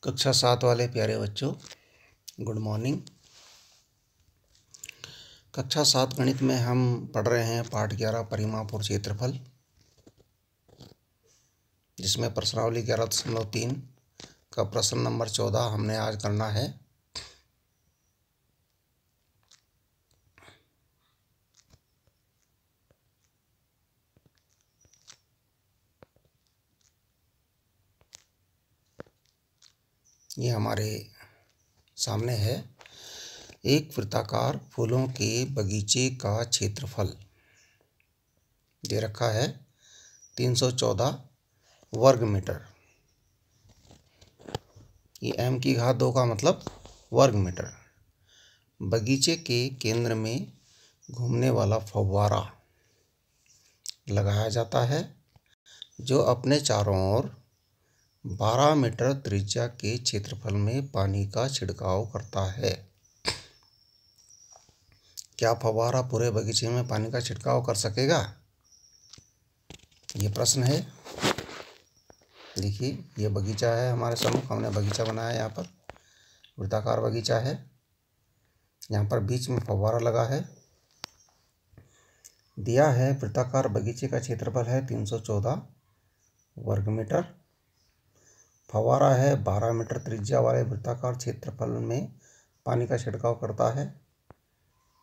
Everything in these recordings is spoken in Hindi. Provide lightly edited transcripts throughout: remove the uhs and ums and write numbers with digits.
कक्षा 7 वाले प्यारे बच्चों, गुड मॉर्निंग। कक्षा 7 गणित में हम पढ़ रहे हैं पाठ 11 परिमाप और क्षेत्रफल, जिसमें प्रश्नावली 11.3 का प्रश्न नंबर 14 हमने आज करना है। ये हमारे सामने है। एक वृत्ताकार फूलों के बगीचे का क्षेत्रफल दे रखा है 314 वर्ग मीटर। ये m की घात 2 का मतलब वर्ग मीटर। बगीचे के केंद्र में घूमने वाला फव्वारा लगाया जाता है, जो अपने चारों ओर 12 मीटर त्रिज्या के क्षेत्रफल में पानी का छिड़काव करता है। क्या फव्वारा पूरे बगीचे में पानी का छिड़काव कर सकेगा? ये प्रश्न है। देखिए, ये बगीचा है हमारे सम्मुख, हमने बगीचा बनाया। यहाँ पर वृत्ताकार बगीचा है, यहाँ पर बीच में फव्वारा लगा है। दिया है वृत्ताकार बगीचे का क्षेत्रफल है 314 वर्ग मीटर। फव्वारा है 12 मीटर त्रिज्या वाले वृत्ताकार क्षेत्रफल में पानी का छिड़काव करता है।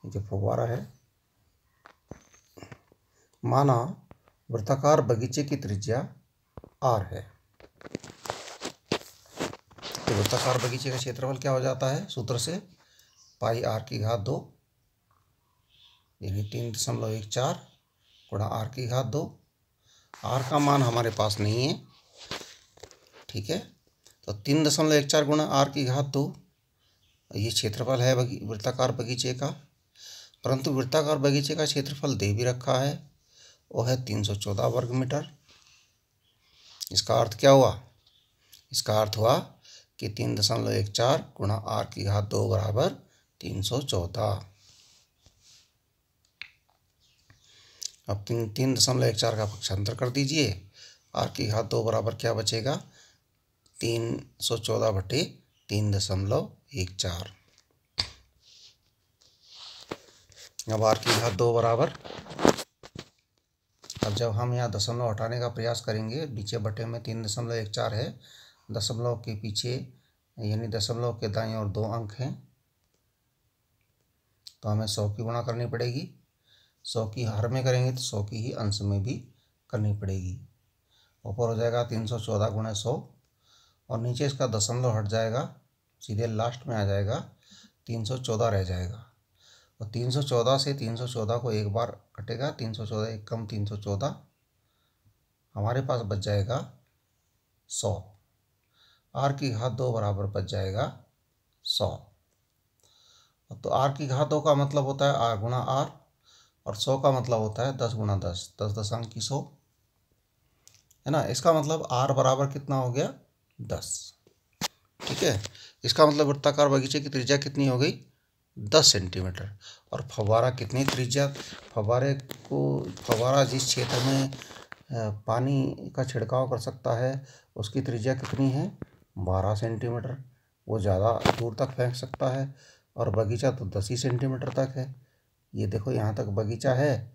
जो फव्वारा है, माना वृत्ताकार बगीचे की त्रिज्या r है, तो वृत्ताकार बगीचे का क्षेत्रफल क्या हो जाता है सूत्र से? पाई r की घात 2 यानी 3.14 गुणा r की घात 2। r का मान हमारे पास नहीं है, ठीक है। तो 3.14 गुणा r की घात 2 ये क्षेत्रफल है वृत्ताकार बगीचे का। परंतु वृत्ताकार बगीचे का क्षेत्रफल दे भी रखा है, वो है 314 वर्ग मीटर। इसका अर्थ क्या हुआ? इसका अर्थ हुआ कि 3.14 गुणा r की घात 2 बराबर 314। अब 3.14 का पक्षांतर कर दीजिए। r की घात 2 बराबर क्या बचेगा? 314 बटे 3.14। अब r की घात 2 बराबर, अब जब हम यहाँ दशमलव हटाने का प्रयास करेंगे, नीचे बटे में 3.14 है, दशमलव के पीछे यानी दशमलव के दाईं ओर 2 अंक हैं, तो हमें 100 की गुणा करनी पड़ेगी। 100 की हर में करेंगे तो 100 की ही अंश में भी करनी पड़ेगी। ऊपर हो जाएगा 314 गुणा 100 और नीचे इसका दशमलव हट जाएगा, सीधे लास्ट में आ जाएगा 314 रह जाएगा। और 314 से 314 को एक बार कटेगा, 314 एक कम 314, हमारे पास बच जाएगा 100। r की घात 2 बराबर बच जाएगा 100। तो r की घात 2 का मतलब होता है r गुणा r, और 100 का मतलब होता है 10 गुणा 10, 10 दशांक की 100 है ना। इसका मतलब r बराबर कितना हो गया? 10, ठीक है। इसका मतलब वृत्ताकार बगीचे की त्रिज्या कितनी हो गई? 10 सेंटीमीटर। और फव्वारा कितनी त्रिज्या? फव्वारा जिस क्षेत्र में पानी का छिड़काव कर सकता है उसकी त्रिज्या कितनी है? 12 सेंटीमीटर। वो ज़्यादा दूर तक फेंक सकता है, और बगीचा तो 10 ही सेंटीमीटर तक है। ये देखो, यहाँ तक बगीचा है,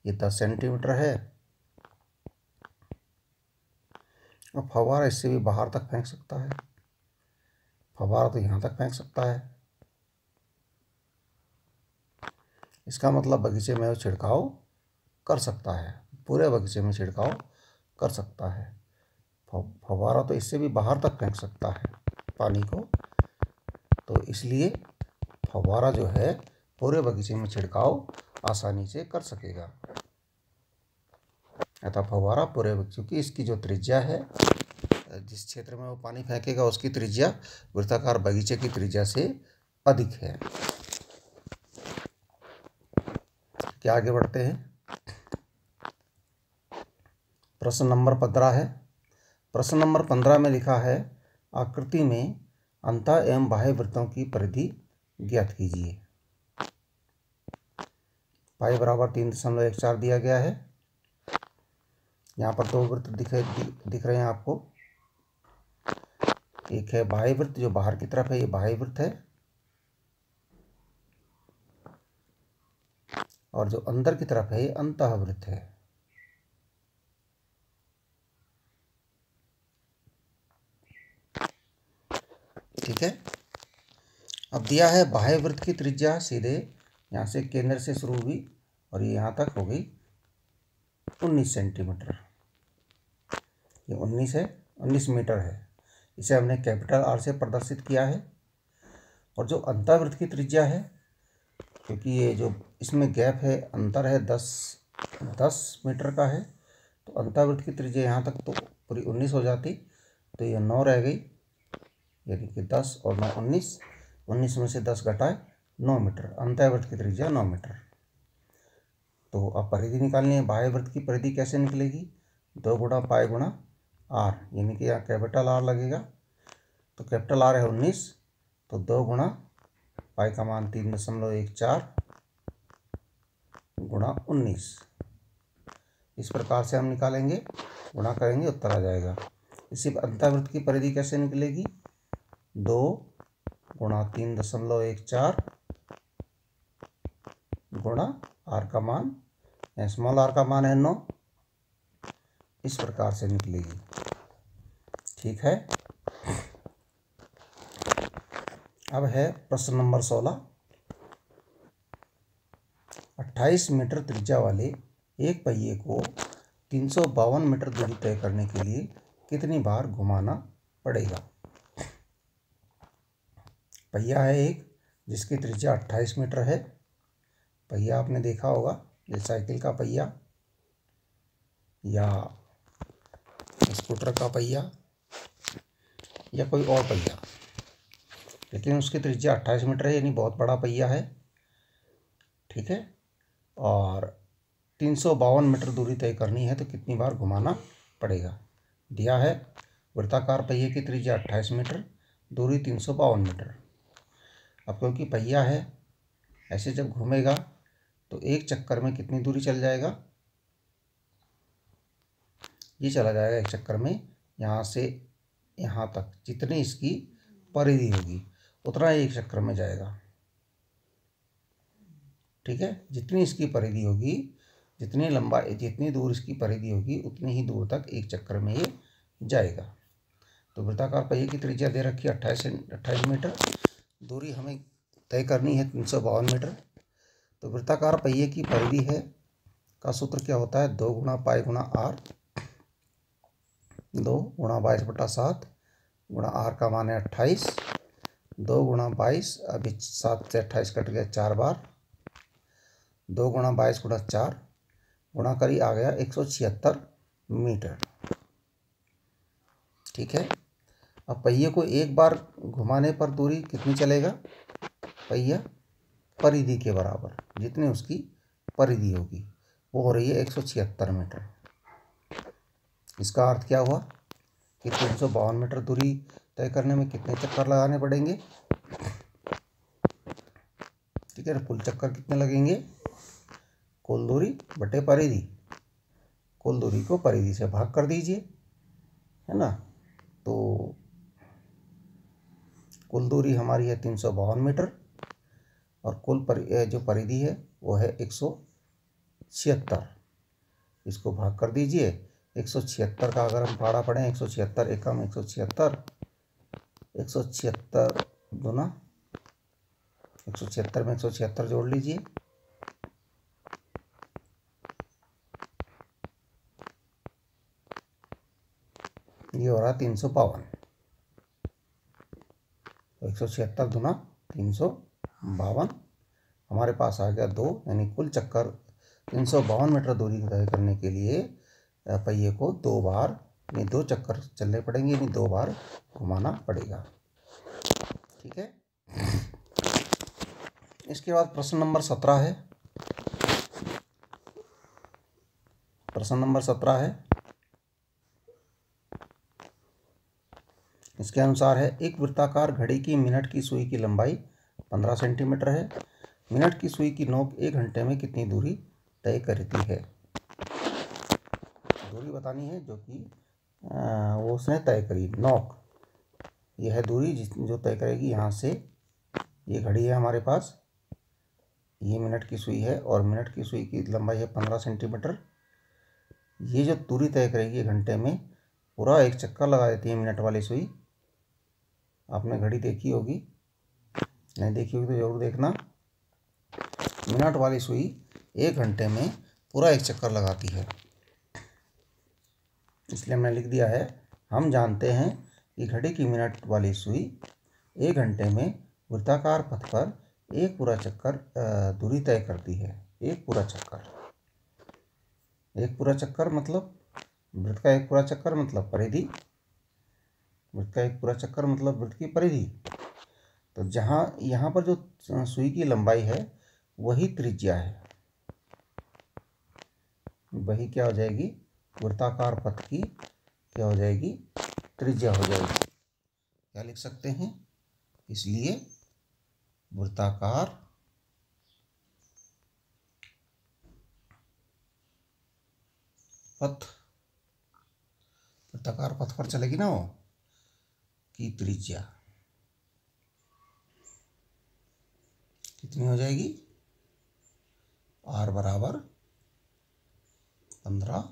ये 10 सेंटीमीटर है, और फव्वारा इससे भी बाहर तक फेंक सकता है। फव्वारा तो यहाँ तक फेंक सकता है। इसका मतलब बगीचे में वो छिड़काव कर सकता है, पूरे बगीचे में छिड़काव कर सकता है। फव्वारा तो इससे भी बाहर तक फेंक सकता है पानी को, तो इसलिए फव्वारा जो है पूरे बगीचे में छिड़काव आसानी से कर सकेगा। अतः फव्वारा पूरे बगीचे की, इसकी जो त्रिज्या है, जिस क्षेत्र में वो पानी फेंकेगा उसकी त्रिज्या वृत्ताकार बगीचे की त्रिज्या से अधिक है। क्या आगे बढ़ते हैं? प्रश्न नंबर 15 है। प्रश्न नंबर 15 में लिखा है, आकृति में अंत एवं बाह्य वृत्तों की परिधि ज्ञात कीजिए। पाई बराबर 3.14 दिया गया है। यहाँ पर 2 वृत्त दिख रहे हैं आपको। एक है बाह्य वृत्त, जो बाहर की तरफ है, ये बाह्य वृत्त है, और जो अंदर की तरफ है ये अंतःवृत्त है। ठीक है। अब दिया है बाह्य वृत्त की त्रिज्या सीधे यहाँ से केंद्र से शुरू हुई और ये यहाँ तक हो गई 19 सेंटीमीटर। ये 19 मीटर है। इसे हमने कैपिटल R से प्रदर्शित किया है। और जो अंतःवृत्त की त्रिज्या है, क्योंकि ये जो इसमें गैप है, अंतर है 10 मीटर का है, तो अंतःवृत्त की त्रिज्या यहाँ तक तो पूरी 19 हो जाती, तो ये 9 रह गई, यानी कि 10 और 9 19, 19 में से 10 घटाए 9 मीटर। अंतःवृत्त की त्रिज्या 9 मीटर। तो अब परिधि निकालनी है। बाह्य वृत्त की परिधि कैसे निकलेगी? 2 गुणा पाई गुणा R, यानी कि यहाँ कैपिटल R लगेगा। तो कैपिटल R है 19, तो 2 गुणा पाई का मान 3.14 गुणा 19। इस प्रकार से हम निकालेंगे, गुणा करेंगे, उत्तर आ जाएगा। इसी अंतःवृत्त की परिधि कैसे निकलेगी? 2 गुणा 3.14 गुणा R का मान, स्मॉल r का मान है 9, इस प्रकार से निकलेगी। ठीक है। अब है प्रश्न नंबर 16। 28 मीटर त्रिज्या वाले एक पहिए को 352 मीटर दूरी तय करने के लिए कितनी बार घुमाना पड़ेगा? पहिया है एक, जिसकी त्रिज्या 28 मीटर है। पहिया आपने देखा होगा, ये साइकिल का पहिया या स्कूटर का पहिया या कोई और पहिया, लेकिन उसकी त्रिज्या 28 मीटर है, यानी बहुत बड़ा पहिया है। ठीक है। और 352 मीटर दूरी तय करनी है, तो कितनी बार घुमाना पड़ेगा? दिया है वृत्ताकार पहिए की त्रिज्या 28 मीटर, दूरी 352 मीटर। अब क्योंकि पहिया है, ऐसे जब घूमेगा तो एक चक्कर में कितनी दूरी चल जाएगा? ये चला जाएगा एक चक्कर में यहाँ से यहाँ तक, जितनी इसकी परिधि होगी उतना ही एक चक्कर में जाएगा। ठीक है। जितनी इसकी परिधि होगी, जितनी लंबाई, जितनी दूर इसकी परिधि होगी, उतनी ही दूर तक एक चक्कर में ये जाएगा। तो वृत्ताकार पहिए की त्रिज्या दे रखी है 28 मीटर, दूरी हमें तय करनी है 352 मीटर। तो वृत्ताकार पहिए की परिधि है का सूत्र क्या होता है? 2 गुणा पाई गुणा R, 2 गुणा 22/7 गुणा R का मान है 28, 2 गुणा 22, अभी 7 से 28 कट गया 4 बार, 2 गुणा 22 गुणा 4 गुणा करी आ गया 176 मीटर। ठीक है। अब पहिए को एक बार घुमाने पर दूरी कितनी चलेगा? पहिया परिधि के बराबर, जितनी उसकी परिधि होगी वो हो रही है 176 मीटर। इसका अर्थ क्या हुआ कि 352 मीटर दूरी तय करने में कितने चक्कर लगाने पड़ेंगे? ठीक है। कुल चक्कर कितने लगेंगे? कुल दूरी बटे परिधि, कुल दूरी को परिधि से भाग कर दीजिए, है ना। तो कुल दूरी हमारी है 352 मीटर और कुल जो परिधि है वो है 176। इसको भाग कर दीजिए। 176 का अगर हम फाड़ा पढ़ें, 176 एकम 176, 176 गुना 176 में 176 जोड़ लीजिए, ये हो रहा 352। 176 गुना 352 हमारे पास आ गया 2, यानी कुल चक्कर 352 मीटर दूरी तय करने के लिए पहिए को 2 बार, यानी 2 चक्कर चलने पड़ेंगे, यानी 2 बार घुमाना पड़ेगा। ठीक है। इसके बाद प्रश्न नंबर 17 है। प्रश्न नंबर 17 है, इसके अनुसार है, एक वृत्ताकार घड़ी की मिनट की सुई की लंबाई 15 सेंटीमीटर है। मिनट की सुई की नोक 1 घंटे में कितनी दूरी तय करती है? दूरी बतानी है जो कि वो उसने तय करी, नोक। यह दूरी जो तय करेगी यहाँ से, ये घड़ी है हमारे पास, ये मिनट की सुई है और मिनट की सुई की लंबाई है 15 सेंटीमीटर। ये जो दूरी तय करेगी घंटे में, पूरा एक चक्कर लगा देती है मिनट वाली सुई। आपने घड़ी देखी होगी, नहीं देखी होगी तो ज़रूर देखना। मिनट वाली सुई 1 घंटे में पूरा एक चक्कर लगाती है, इसलिए मैंने लिख दिया है, हम जानते हैं कि घड़ी की मिनट वाली सुई 1 घंटे में वृत्ताकार पथ पर एक पूरा चक्कर दूरी तय करती है। एक पूरा चक्कर, एक पूरा चक्कर मतलब वृत्त का एक पूरा चक्कर मतलब परिधि, वृत्त का एक पूरा चक्कर मतलब वृत्त की परिधि। तो जहाँ यहाँ पर जो सुई की लंबाई है वही त्रिज्या है, वही क्या हो जाएगी, वृत्ताकार पथ की क्या हो जाएगी, त्रिज्या हो जाएगी। क्या लिख सकते हैं, इसलिए वृत्ताकार पथ, वृत्ताकार पथ पर चलेगी ना वो, की त्रिज्या कितनी हो जाएगी, r बराबर 15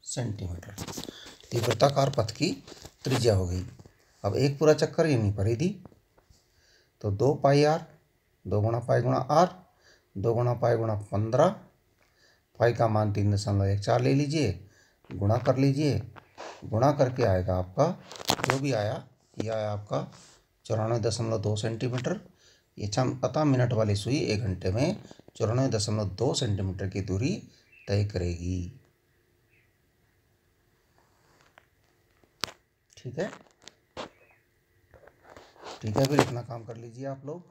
सेंटीमीटर। ये वृत्ताकार पथ की त्रिज्या हो गई। अब एक पूरा चक्कर यानी परिधि, तो 2 पाई r, 2 गुणा पाई गुणा r, 2 गुणा पाई गुणा 15, पाई का मान 3.14 ले लीजिए, गुणा कर लीजिए, गुणा करके आएगा आपका जो भी आया, यह आया आपका 94.2 सेंटीमीटर। ये अतः मिनट वाली सुई 1 घंटे में 94.2 सेंटीमीटर की दूरी तय करेगी। ठीक है, ठीक है, फिर इतना काम कर लीजिए आप लोग।